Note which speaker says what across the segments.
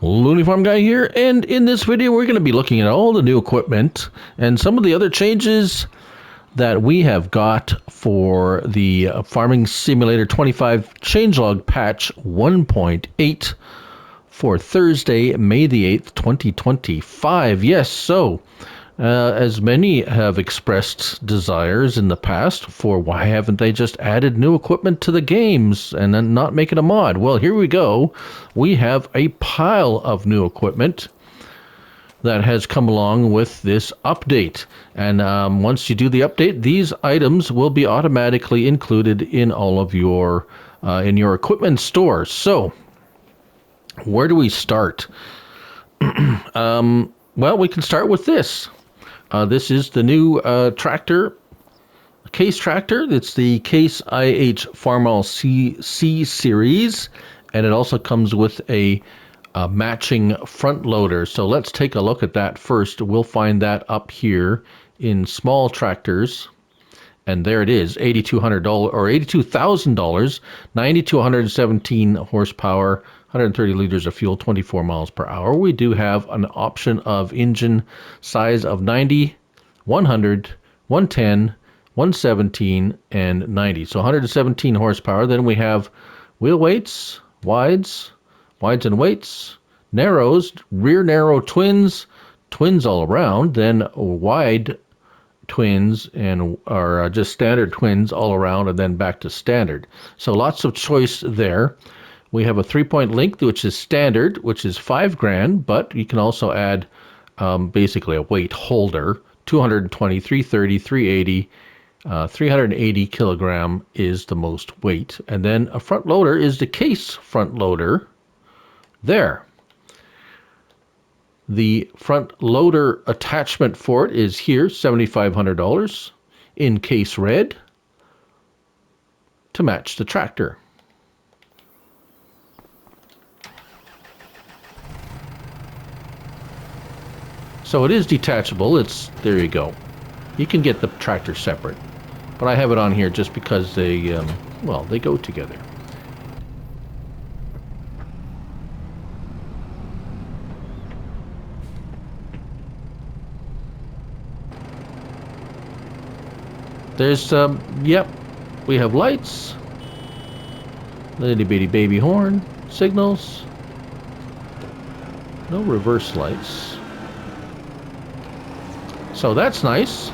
Speaker 1: Looney Farm Guy here, and in this video we're going to be looking at all the new equipment and some of the other changes that we have got for the Farming Simulator 25 changelog patch 1.8 for Thursday, May the 8th, 2025. Yes, so as many have expressed desires in the past for why haven't they just added new equipment to the games and then not make it a mod? Well, here we go. We have a pile of new equipment that has come along with this update. And once you do the update, these items will be automatically included in all of your in your equipment stores. So where do we start? Well, we can start with this. This is the new tractor, CLAAS tractor. It's the CLAAS IH Farmall C Series, and it also comes with a matching front loader. So let's take a look at that first. We'll find that up here in small tractors, and there it is, $8,200 or $82,000, 90 to 117 horsepower, 130 liters of fuel, 24 miles per hour. We do have an option of engine size of 90, 100, 110, 117, and 90. So 117 horsepower. Then we have wheel weights, wides and weights, narrows, rear narrow twins all around, then wide twins or just standard twins all around, and then back to standard. So lots of choice there. We have a 3-point length, which is standard, which is $5,000, but you can also add basically a weight holder. 220, 330, 380, 380 kilogram is the most weight. And then a front loader is the CLAAS front loader there. The front loader attachment for it is here, $7,500 in CLAAS red to match the tractor. So it is detachable. There you go. You can get the tractor separate, but I have it on here just because they, well, they go together. There's, yep, we have lights, little bitty baby horn, signals, no reverse lights. So that's nice.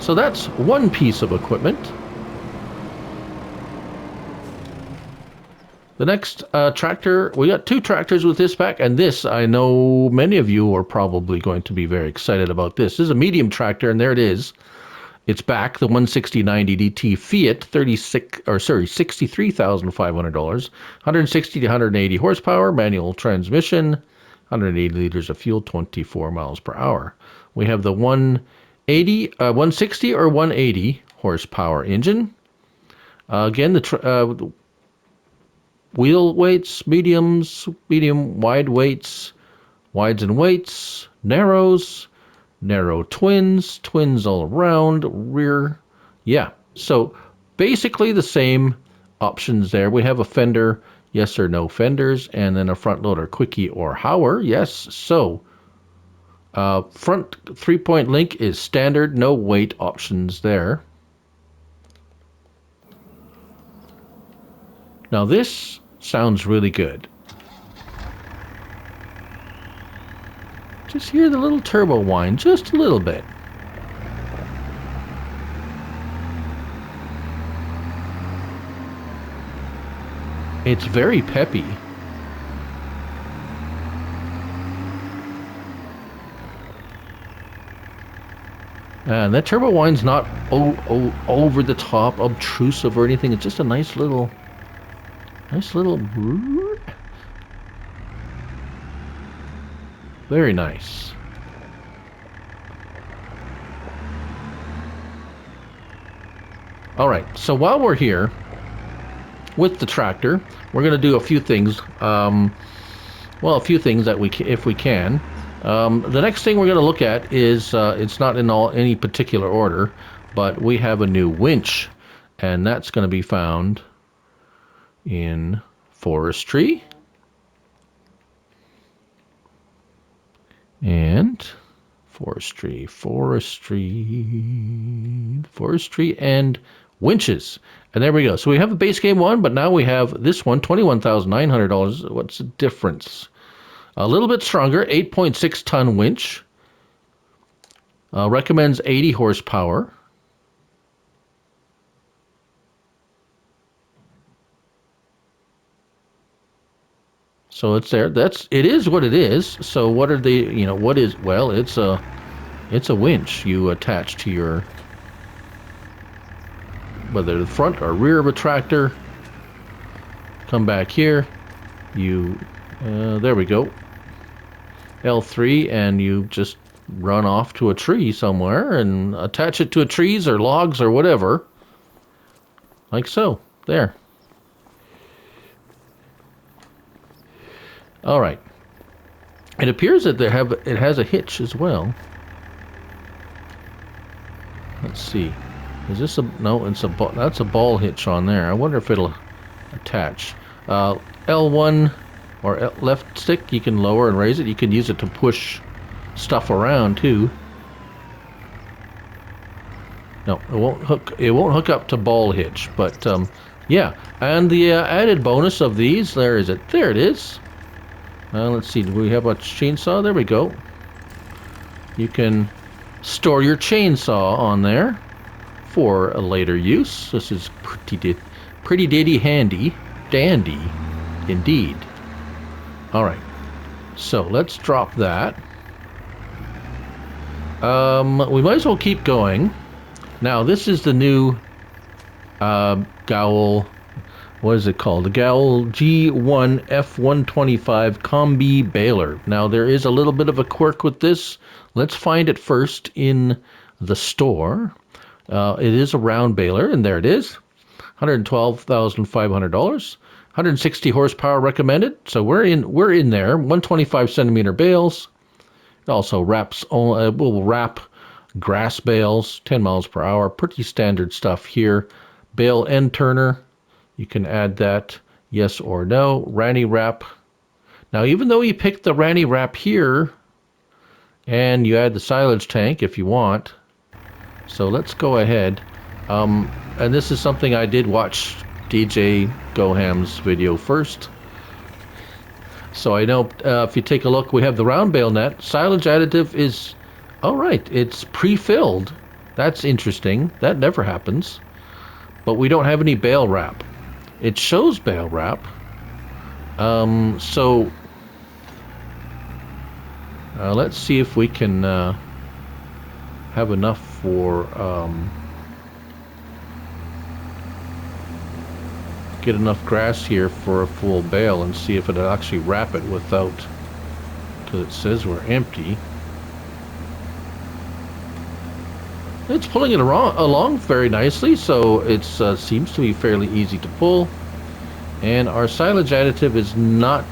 Speaker 1: So that's one piece of equipment. The next tractor, we got two tractors with this pack, and this, I know many of you are probably going to be very excited about this. This is a medium tractor, and there it is. It's back, the 160/90 DT Fiat, $63,500, 160 to 180 horsepower, manual transmission, 180 liters of fuel, 24 miles per hour. We have the 160 or 180 horsepower engine. Again, the wheel weights, medium, wide weights, wides and weights, narrows, narrow twins all around, rear. Yeah, so basically the same options there. We have a fender, yes or no fenders, and then a front loader, quickie or hower, yes. So front 3-point link is standard, no weight options there. Now this sounds really good. Just hear the little turbo whine, just a little bit. It's very peppy. And that turbo whine's not over the top, obtrusive or anything. It's just a nice little. Very nice. All right. So while we're here with the tractor, we're going to do a few things. Well, a few things that if we can. The next thing we're going to look at is, it's not in any particular order, but we have a new winch, and that's going to be found in forestry, forestry, and winches. And there we go. So we have the base game one, but now we have this one, $21,900. What's the difference? A little bit stronger, 8.6 ton winch. Recommends 80 horsepower. So it's there. It is what it is. So what are they, what is, well, it's a winch you attach to your, whether the front or rear of a tractor. Come back here. There we go. L3, and you just run off to a tree somewhere and attach it to a trees or logs or whatever. Like so. There. All right. It appears that it has a hitch as well. Let's see. Is this no? That's a ball hitch on there. I wonder if it'll attach. L1 or left stick, you can lower and raise it. You can use it to push stuff around too. No, it won't hook. It won't hook up to ball hitch. But yeah. And the added bonus of these, there is it. There it is. Let's see, do we have a chainsaw? There we go. You can store your chainsaw on there for a later use. This is pretty dandy, indeed. All right, so let's drop that. We might as well keep going. Now, this is the new GÖWEIL. What is it called? The GÖWEIL G-1 F125 Kombi baler. Now, there is a little bit of a quirk with this. Let's find it first in the store. It is a round baler, and there it is. $112,500. 160 horsepower recommended. So we're in there. 125 centimeter bales. It also will wrap grass bales, 10 miles per hour. Pretty standard stuff here. Bale end turner. You can add that, yes or no. Ranny wrap. Now, even though you picked the Ranny wrap here, and you add the silage tank if you want. So let's go ahead. And this is something I did watch DJ Goham's video first. So I know if you take a look, we have the round bale net. Silage additive is, all right, it's pre-filled. That's interesting. That never happens. But we don't have any bale wrap. It shows bale wrap. So let's see if we can have enough for get enough grass here for a full bale and see if it'll actually wrap it without, because it says we're empty. It's pulling it along very nicely, so it seems to be fairly easy to pull. And our silage additive is not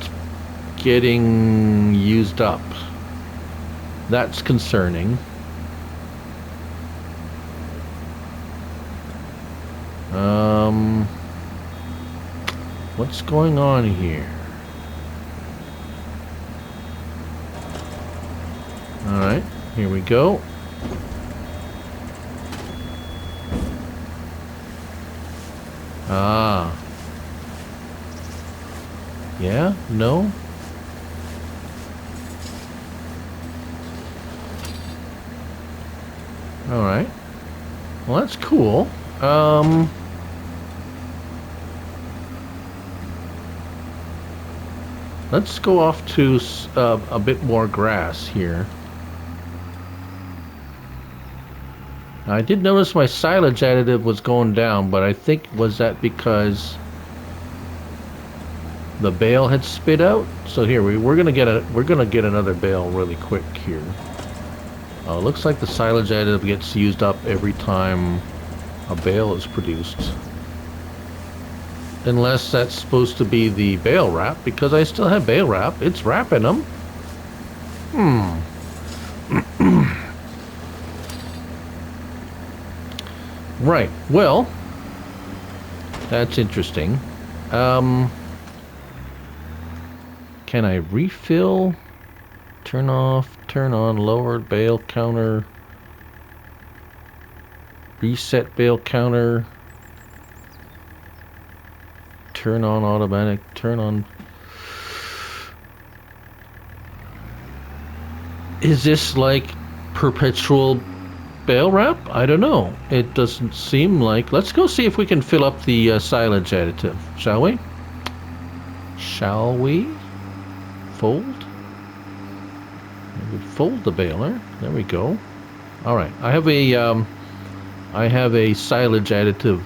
Speaker 1: getting used up. That's concerning. What's going on here? All right, here we go. Ah. Yeah? No? Alright. Well, that's cool. Let's go off to a bit more grass here. I did notice my silage additive was going down, but I think was that because the bale had spit out. So here we're gonna get another bale really quick here. Looks like the silage additive gets used up every time a bale is produced, unless that's supposed to be the bale wrap, because I still have bale wrap. It's wrapping them. Right. Well, that's interesting. Can I refill? Turn off, turn on, lower bale counter, reset bale counter, turn on automatic, turn on. Is this like perpetual bale wrap? I don't know. It doesn't seem like. Let's go see if we can fill up the silage additive, shall we? Shall we? Fold? Maybe fold the baler. There we go. All right. I have a silage additive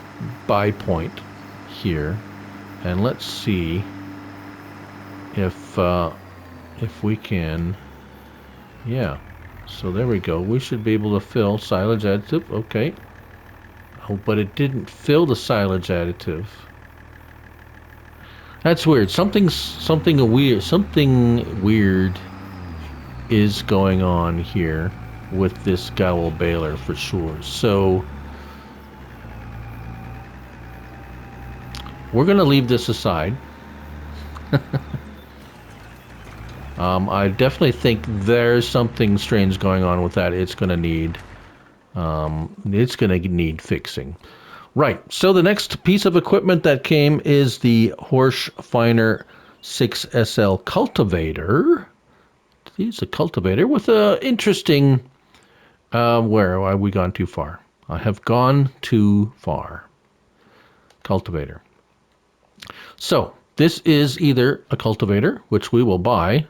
Speaker 1: buy point here, and let's see if we can. Yeah. So there we go. We should be able to fill silage additive. Okay. Oh, but it didn't fill the silage additive. That's weird. Something weird is going on here with this GÖWEIL baler for sure. So we're going to leave this aside. I definitely think there's something strange going on with that. It's going to need fixing. Right, so the next piece of equipment that came is the HORSCH Finer 6SL cultivator. It's a cultivator with a interesting, where have we gone too far? I have gone too far. Cultivator. So, this is either a cultivator, which we will buy,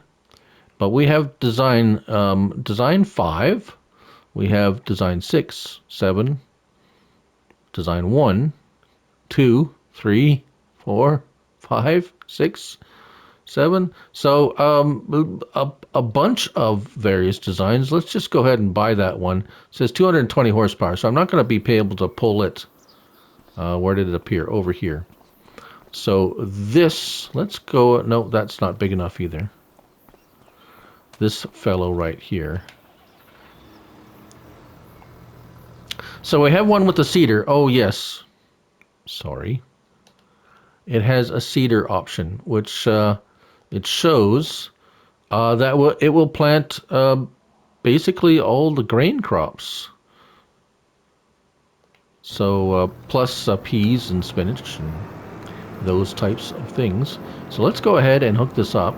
Speaker 1: but we have design 5, we have design 6, 7, design 1, 2, 3, 4, 5, 6, 7. So a bunch of various designs. Let's just go ahead and buy that one. It says 220 horsepower, so I'm not going to be able to pull it. Where did it appear? Over here. So this, let's go. No, that's not big enough either. This fellow right here. So we have one with the seeder. Oh, yes. Sorry. It has a seeder option, which it shows that it will plant basically all the grain crops. So plus peas and spinach and those types of things. So let's go ahead and hook this up.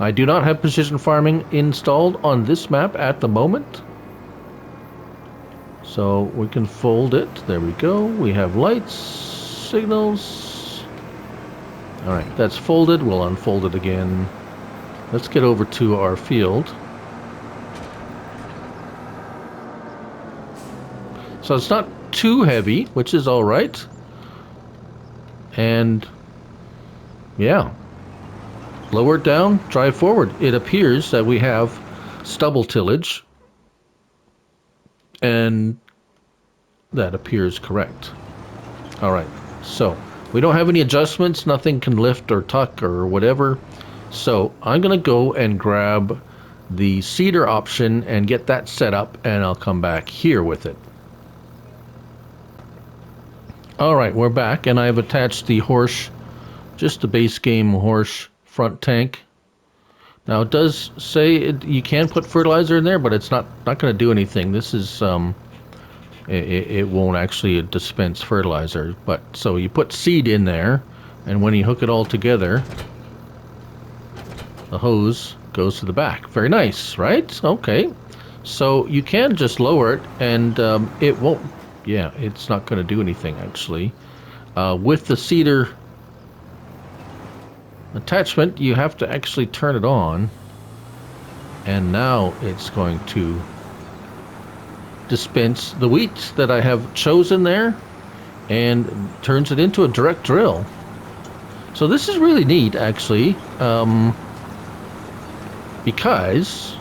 Speaker 1: I do not have precision farming installed on this map at the moment. So we can fold it. There we go. We have lights, signals. All right, that's folded. We'll unfold it again. Let's get over to our field. So it's not too heavy, which is all right. And yeah. Lower it down, drive forward. It appears that we have stubble tillage, and that appears correct. All right, so we don't have any adjustments. Nothing can lift or tuck or whatever. So I'm going to go and grab the seeder option and get that set up, and I'll come back here with it. All right, we're back, and I've attached the Horsche, just the base game Horsche front tank. Now it does say you can put fertilizer in there, but it's not going to do anything. This is it won't actually dispense fertilizer. But so you put seed in there, and when you hook it all together, the hose goes to the back. Very nice, right? Okay. So you can just lower it, and it won't. Yeah, it's not going to do anything actually. With the seeder attachment, you have to actually turn it on, and now it's going to dispense the wheat that I have chosen there and turns it into a direct drill. So this is really neat actually, because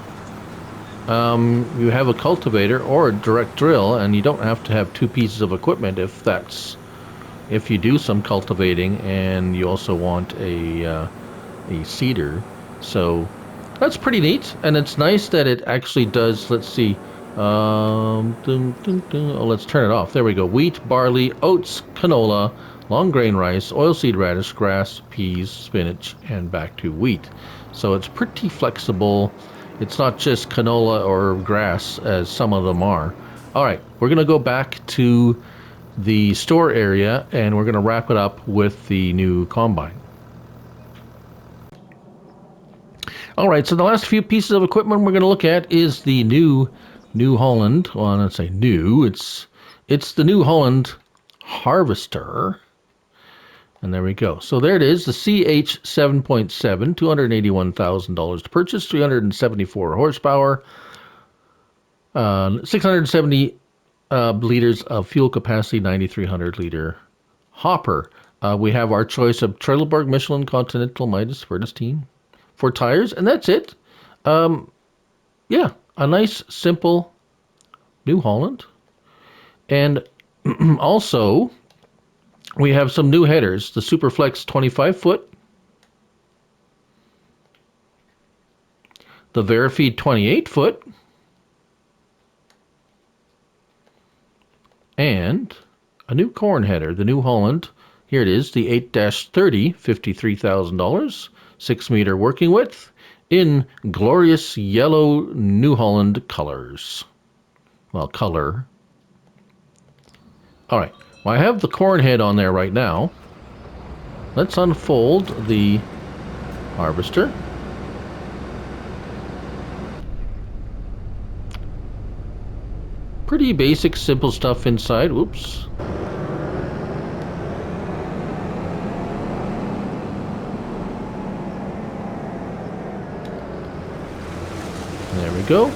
Speaker 1: you have a cultivator or a direct drill, and you don't have to have two pieces of equipment if you do some cultivating and you also want a seeder. So that's pretty neat, and it's nice that it actually does. Let's see. Oh, let's turn it off. There we go. Wheat, barley, oats, canola, long grain rice, oilseed radish, grass, peas, spinach, and back to wheat. So it's pretty flexible. It's not just canola or grass as some of them are. All right, we're going to go back to the store area and we're going to wrap it up with the new combine. All right, so the last few pieces of equipment we're going to look at is the New Holland. Well, I'm not say new. It's the New Holland Harvester. And there we go. So there it is, the CH7.7, $281,000 to purchase, 374 horsepower, 670 liters of fuel capacity, 9,300 liter hopper. We have our choice of Trelleborg, Michelin, Continental, Midas, Vredestein for tires, and that's it. Yeah, a nice, simple New Holland. And also, we have some new headers. The SuperFlex 25-foot, the Varifeed 28-foot, and a new corn header, the New Holland. Here it is, the 8-30, $53,000, 6-meter working width, in glorious yellow New Holland colors. Well, color. All right, well, I have the corn head on there right now. Let's unfold the harvester. Pretty basic, simple stuff inside. Whoops. There we go.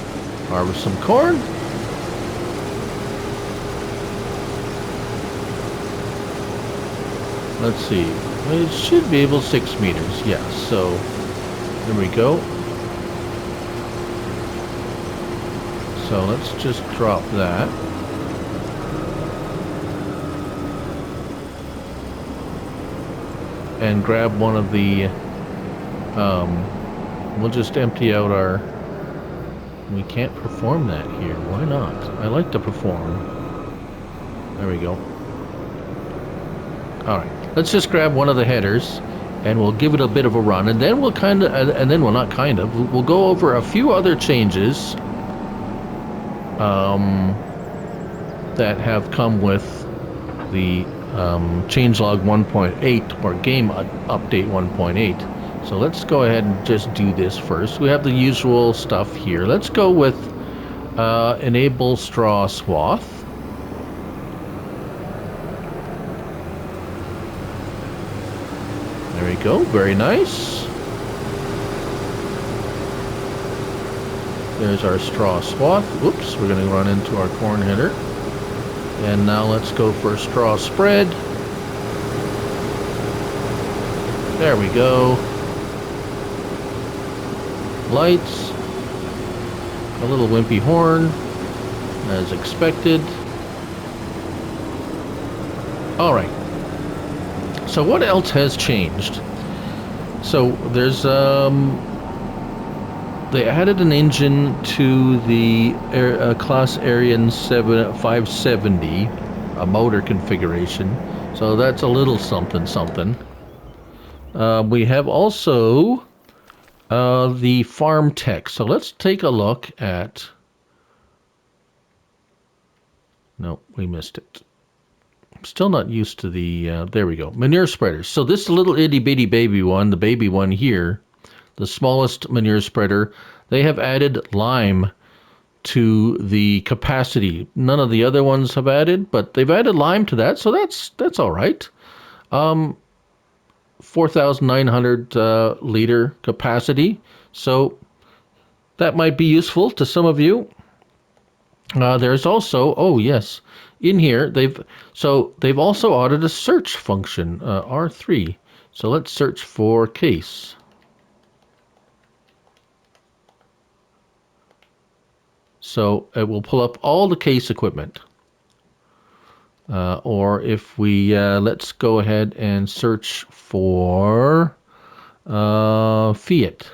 Speaker 1: Harvest some corn. Let's see. It should be able 6 meters. Yes. So there we go. So let's just drop that. And grab one of the, we'll just empty out our, we can't perform that here. Why not? I like to perform. There we go. All right. Let's just grab one of the headers and we'll give it a bit of a run, and then we'll we'll go over a few other changes that have come with the changelog 1.8 or game update 1.8. So let's go ahead and just do this first. We have the usual stuff here. Let's go with enable straw swath. There we go, very nice. There's our straw swath. Oops, we're going to run into our corn header. And now let's go for straw spread. There we go. Lights. A little wimpy horn, as expected. All right. So what else has changed? So there's they added an engine to the CLAAS Arion 570, a motor configuration. So that's a little something something. We have also the Farmtech. So let's take a look at. No, we missed it. Still not used to the, there we go, manure spreaders. So this little itty bitty baby one, the baby one here, the smallest manure spreader, they have added lime to the capacity. None of the other ones have added, but they've added lime to that, so that's all right. 4,900 liter capacity, so that might be useful to some of you. There's also, oh yes, in here they've also added a search function, R3. So let's search for case. So it will pull up all the case equipment. Or if we let's go ahead and search for Fiat.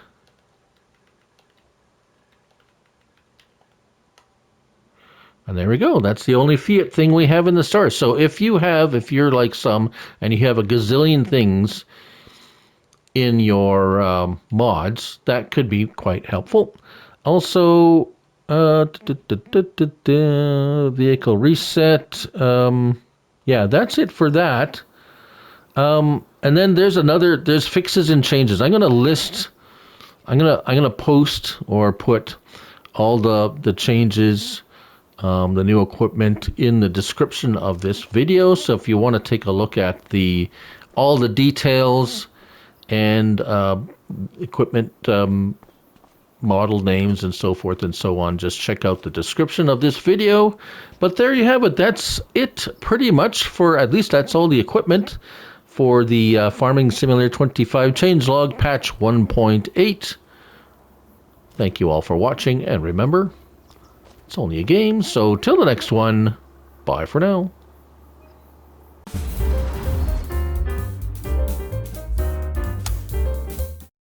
Speaker 1: And there we go. That's the only Fiat thing we have in the store. So if you're like some, and you have a gazillion things in your mods, that could be quite helpful. Also, vehicle reset. Yeah, that's it for that. And then there's fixes and changes. I'm gonna post or put all the changes, the new equipment in the description of this video. So if you want to take a look at all the details and equipment model names and so forth and so on, just check out the description of this video. But there you have it. That's it pretty much for, at least that's all the equipment for the Farming Simulator 25 changelog patch 1.8. Thank you all for watching, and remember, it's only a game, so till the next one, bye for now.